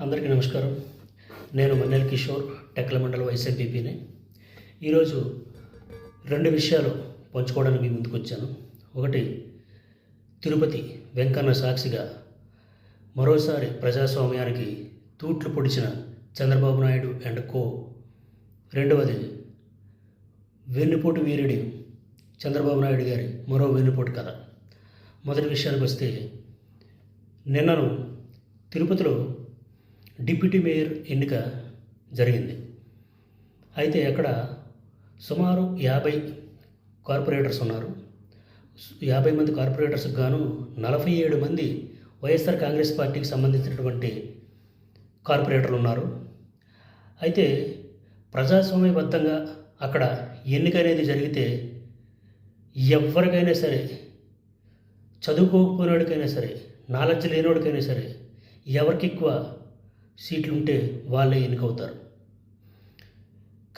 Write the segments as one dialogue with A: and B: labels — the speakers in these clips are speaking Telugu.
A: అందరికీ నమస్కారం. నేను మన్నెల కిషోర్, టెక్కల మండలం వైఎస్ఆర్పీని. ఈరోజు రెండు విషయాలు పంచుకోవడానికి మీ ముందుకు వచ్చాను. ఒకటి, తిరుపతి వెంకన్న సాక్షిగా మరోసారి ప్రజాస్వామ్యానికి తూట్లు పొడిచిన చంద్రబాబు నాయుడు అండ్ కో. రెండవది, వెన్నుపోటు వీరుడి చంద్రబాబు నాయుడు గారి మరో వెన్నుపోటు కథ. మొదటి విషయానికి వస్తే, నిన్నను తిరుపతిలో డిప్యూటీ మేయర్ ఎన్నిక జరిగింది. అయితే అక్కడ సుమారు 50 కార్పొరేటర్స్ ఉన్నారు. 50 మంది కార్పొరేటర్స్కి గాను 47 మంది వైఎస్ఆర్ కాంగ్రెస్ పార్టీకి సంబంధించినటువంటి కార్పొరేటర్లు ఉన్నారు. అయితే ప్రజాస్వామ్యబద్ధంగా అక్కడ ఎన్నిక అనేది జరిగితే ఎవరికైనా సరే, చదువుకోకపోయినోడికైనా సరే, నాలెడ్జ్ లేనివాడికైనా సరే, ఎవరికి ఎక్కువ సీట్లు ఉంటే వాళ్ళే ఎన్నికవుతారు.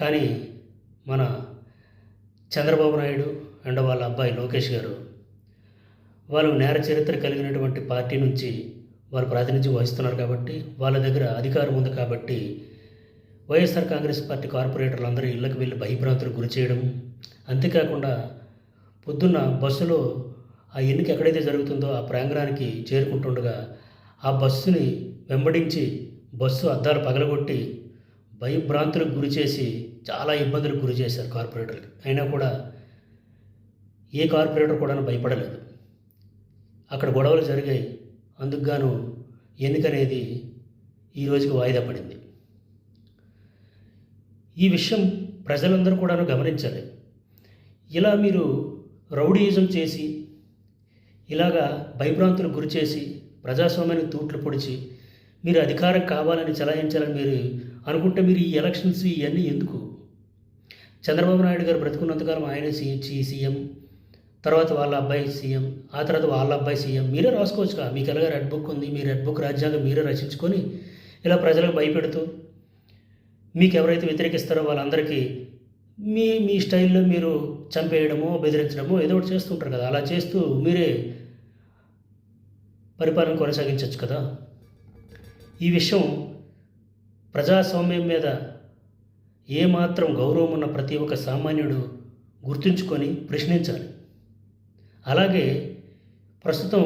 A: కానీ మన చంద్రబాబు నాయుడు అండ్ వాళ్ళ అబ్బాయి లోకేష్ గారు, వాళ్ళు నేర చరిత్ర కలిగినటువంటి పార్టీ నుంచి వాళ్ళు ప్రాతినిధ్యం వహిస్తున్నారు కాబట్టి, వాళ్ళ దగ్గర అధికారం ఉంది కాబట్టి, వైఎస్ఆర్ కాంగ్రెస్ పార్టీ కార్పొరేటర్లు అందరూ ఇళ్ళకి వెళ్ళి భయభ్రాంతులకు గురి చేయడం. అంతేకాకుండా పొద్దున్న బస్సులో ఆ ఎన్నిక ఎక్కడైతే జరుగుతుందో ఆ ప్రాంగణానికి చేరుకుంటుండగా ఆ బస్సుని వెంబడించి బస్సు అద్దాలు పగలగొట్టి భయభ్రాంతులకు గురి చేసి చాలా ఇబ్బందులకు గురి చేశారు కార్పొరేటర్కి. అయినా కూడా ఏ కార్పొరేటర్ కూడా భయపడలేదు. అక్కడ గొడవలు జరిగాయి. అందుకు గాను ఎన్నిక అనేది ఈ రోజుకి వాయిదా పడింది. ఈ విషయం ప్రజలందరూ కూడా గమనించాలి. ఇలా మీరు రౌడీయిజం చేసి, ఇలాగా భయభ్రాంతులకు గురి చేసి, ప్రజాస్వామ్యానికి తూట్లు పొడిచి మీరు అధికారం కావాలని చలాయించాలని మీరు అనుకుంటే మీరు ఈ ఎలక్షన్స్ ఇవన్నీ ఎందుకు? చంద్రబాబు నాయుడు గారు బ్రతుకున్నంతకాలం ఆయనే సీఎం, తర్వాత వాళ్ళ అబ్బాయి సీఎం, ఆ తర్వాత వాళ్ళ అబ్బాయి సీఎం. మీరే రాసుకోవచ్చుగా. మీకు ఎలాగ రెడ్ బుక్ ఉంది, మీ రెడ్ బుక్ రాజ్యాంగం మీరే రచించుకొని ఇలా ప్రజలకు భయపెడుతూ మీకు ఎవరైతే వ్యతిరేకిస్తారో వాళ్ళందరికీ మీ మీ స్టైల్లో మీరు చంపేయడమో బెదిరించడమో ఏదో ఒకటి చేస్తుంటారు కదా. అలా చేస్తూ మీరే పరిపాలన కొనసాగించవచ్చు కదా. ఈ విషయం ప్రజాస్వామ్యం మీద ఏమాత్రం గౌరవం ఉన్న ప్రతి ఒక్క సామాన్యుడు గుర్తుంచుకొని ప్రశ్నించాలి. అలాగే ప్రస్తుతం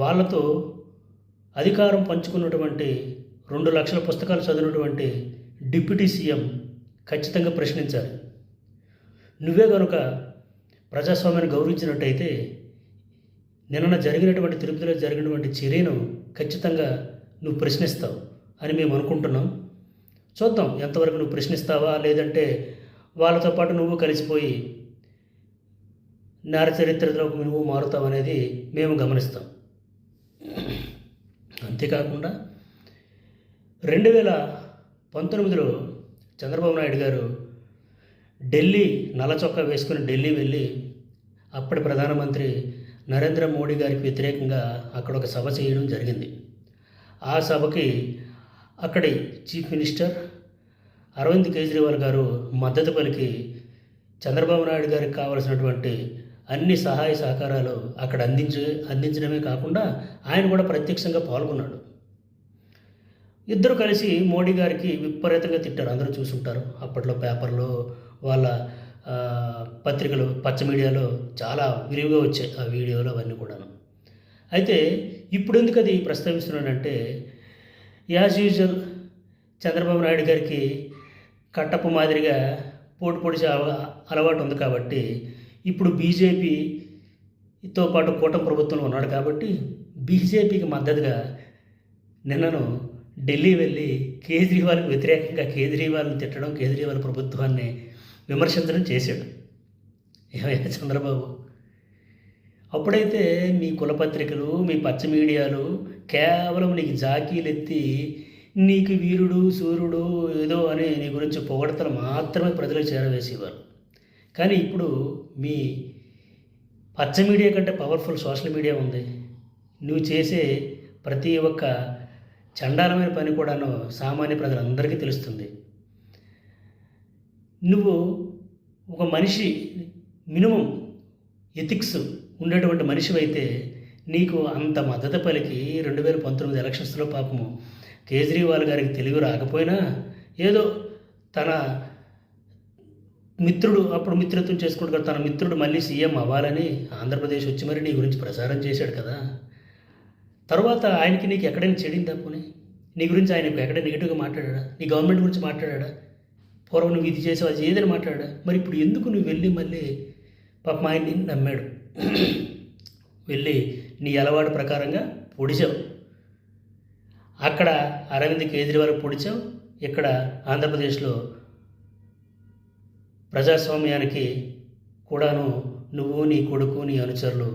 A: వాళ్ళతో అధికారం పంచుకున్నటువంటి 2 లక్షల పుస్తకాలు చదివినటువంటి డిప్యూటీ సీఎం ఖచ్చితంగా ప్రశ్నించాలి. నువ్వే కనుక ప్రజాస్వామ్యాన్ని గౌరవించినట్టయితే నిన్న జరిగినటువంటి తిరుపతిలో జరిగినటువంటి చర్యను ఖచ్చితంగా నువ్వు ప్రశ్నిస్తావు అని మేము అనుకుంటున్నాం. చూద్దాం ఎంతవరకు నువ్వు ప్రశ్నిస్తావా, లేదంటే వాళ్ళతో పాటు నువ్వు కలిసిపోయి నేర చరిత్రలో నువ్వు మారుతావు అనేది మేము గమనిస్తాం. అంతేకాకుండా 2019లో చంద్రబాబు నాయుడు గారు ఢిల్లీ నల్ల చొక్కా వేసుకుని ఢిల్లీ వెళ్ళి అప్పటి ప్రధానమంత్రి నరేంద్ర మోడీ గారికి వ్యతిరేకంగా అక్కడ ఒక సభ చేయడం జరిగింది. ఆ సభకి అక్కడి చీఫ్ మినిస్టర్ అరవింద్ కేజ్రీవాల్ గారు మద్దతు పలికి చంద్రబాబు నాయుడు గారికి కావలసినటువంటి అన్ని సహాయ సహకారాలు అక్కడ అందించడమే కాకుండా ఆయన కూడా ప్రత్యక్షంగా పాల్గొన్నాడు. ఇద్దరు కలిసి మోడీ గారికి విపరీతంగా తిట్టారు. అందరూ చూసుంటారు. అప్పట్లో పేపర్లో, వాళ్ళ పత్రికలు, పచ్చ మీడియాలో చాలా విరివిగా వచ్చాయి ఆ వీడియోలు అవన్నీ కూడాను. అయితే ఇప్పుడు ఎందుకు అది ప్రస్తావిస్తున్నానంటే, యాజ్ యూజువల్ చంద్రబాబు నాయుడు గారికి కట్టప్ప మాదిరిగా పోటు పొడిచే అలవాటు ఉంది కాబట్టి, ఇప్పుడు బీజేపీతో పాటు కూటమి ప్రభుత్వంలో ఉన్నాడు కాబట్టి బీజేపీకి మద్దతుగా నిన్నను ఢిల్లీ వెళ్ళి కేజ్రీవాల్కి వ్యతిరేకంగా కేజ్రీవాల్ని తిట్టడం, కేజ్రీవాల్ ప్రభుత్వాన్ని విమర్శించడం చేశాడు. ఏమయ్యా చంద్రబాబు, అప్పుడైతే మీ కులపత్రికలు, మీ పచ్చ మీడియాలు కేవలం నీకు జాకీలెత్తి నీకు వీరుడు సూర్యుడు ఏదో అని నీ గురించి పొగడతలు మాత్రమే ప్రజలకు చేరవేసేవారు. కానీ ఇప్పుడు మీ పచ్చ మీడియా కంటే పవర్ఫుల్ సోషల్ మీడియా ఉంది. నువ్వు చేసే ప్రతి ఒక్క చండాలమైన పని కూడాను సామాన్య ప్రజలందరికీ తెలుస్తుంది. నువ్వు ఒక మనిషి మినిమం ఎథిక్స్ ఉండేటువంటి మనిషివైతే నీకు అంత మద్దతు పలికి 2019 ఎలక్షన్స్లో పాపము కేజ్రీవాల్ గారికి తెలివి రాకపోయినా ఏదో తన మిత్రుడు అప్పుడు మిత్రత్వం చేసుకుంటూ తన మిత్రుడు మళ్ళీ సీఎం అవ్వాలని ఆంధ్రప్రదేశ్ వచ్చి మరి నీ గురించి ప్రచారం చేశాడు కదా. తర్వాత ఆయనకి నీకు ఎక్కడైనా చెడిందా పోనీ? నీ గురించి ఆయన ఎక్కడైనా నెగిటివ్గా మాట్లాడా? నీ గవర్నమెంట్ గురించి మాట్లాడా? పూర్వం నువ్వు ఇది చేసావు అది ఏదని మాట్లాడా? మరి ఇప్పుడు ఎందుకు నువ్వు వెళ్ళి మళ్ళీ పాపం ఆయన్ని నమ్మాడు వెళ్ళి నీ అలవాటు ప్రకారంగా పొడిచావు. అక్కడ అరవింద్ కేజ్రీవాల్ పొడిచావు, ఇక్కడ ఆంధ్రప్రదేశ్లో ప్రజాస్వామ్యానికి కూడాను నువ్వు నీ కొడుకు నీ అనుచరులు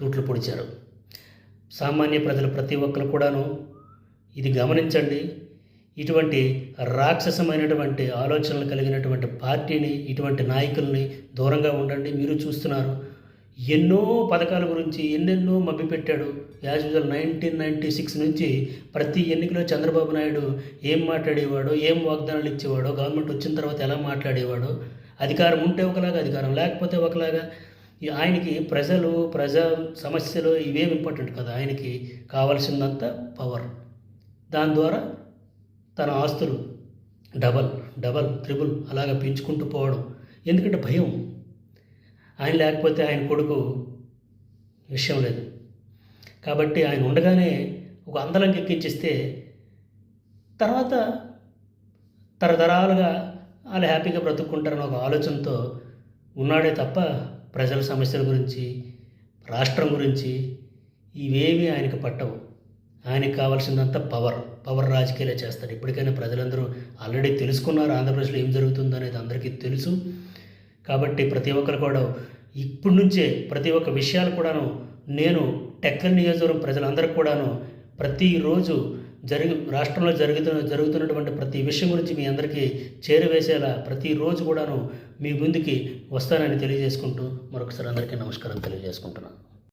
A: తూట్లు పొడిచారు. సామాన్య ప్రజలు ప్రతి ఒక్కరు కూడాను ఇది గమనించండి. ఇటువంటి రాక్షసమైనటువంటి ఆలోచనలు కలిగినటువంటి పార్టీని, ఇటువంటి నాయకుల్ని దూరంగా ఉండండి. మీరు చూస్తున్నారు ఎన్నో పథకాల గురించి ఎన్నెన్నో మభ్యపెట్టాడు. యాజ్ యూజువల్ 1996 నుంచి ప్రతి ఎన్నికలో చంద్రబాబు నాయుడు ఏం మాట్లాడేవాడో, ఏం వాగ్దానాలు ఇచ్చేవాడో, గవర్నమెంట్ వచ్చిన తర్వాత ఎలా మాట్లాడేవాడో, అధికారం ఉంటే ఒకలాగా, అధికారం లేకపోతే ఒకలాగా. ఆయనకి ప్రజా సమస్యలు ఇవేం ఇంపార్టెంట్ కదా. ఆయనకి కావాల్సిందంతా పవర్. దాని ద్వారా తన ఆస్తులు డబల్ త్రిబుల్ అలాగా పెంచుకుంటూ పోవడం. ఎందుకంటే భయం. ఆయన లేకపోతే ఆయన కొడుకు విషయం లేదు కాబట్టి ఆయన ఉండగానే ఒక అందలంకి ఎక్కించిస్తే తర్వాత తరతరాలుగా వాళ్ళు హ్యాపీగా బ్రతుక్కుంటారని ఒక ఆలోచనతో ఉన్నాడే తప్ప ప్రజల సమస్యల గురించి, రాష్ట్రం గురించి ఇవేమీ ఆయనకు పట్టవు. ఆయనకు కావాల్సిందంతా పవర్ రాజకీయాలే చేస్తాడు. ఇప్పటికైనా ప్రజలందరూ ఆల్రెడీ తెలుసుకున్నారు ఆంధ్రప్రదేశ్లో ఏం జరుగుతుందో అనేది అందరికీ తెలుసు. కాబట్టి ప్రతి ఒక్కరు కూడా ఇప్పటి నుంచే ప్రతి ఒక్క విషయాలు కూడాను నేను టెక్కల్ నియోజకవర్గం ప్రజలందరికీ కూడాను ప్రతిరోజు రాష్ట్రంలో జరుగుతున్నటువంటి ప్రతి విషయం గురించి మీ అందరికీ చేరవేసేలా ప్రతిరోజు కూడాను మీ ముందుకి వస్తానని తెలియజేసుకుంటూ మరొకసారి అందరికీ నమస్కారం తెలియజేసుకుంటున్నాను.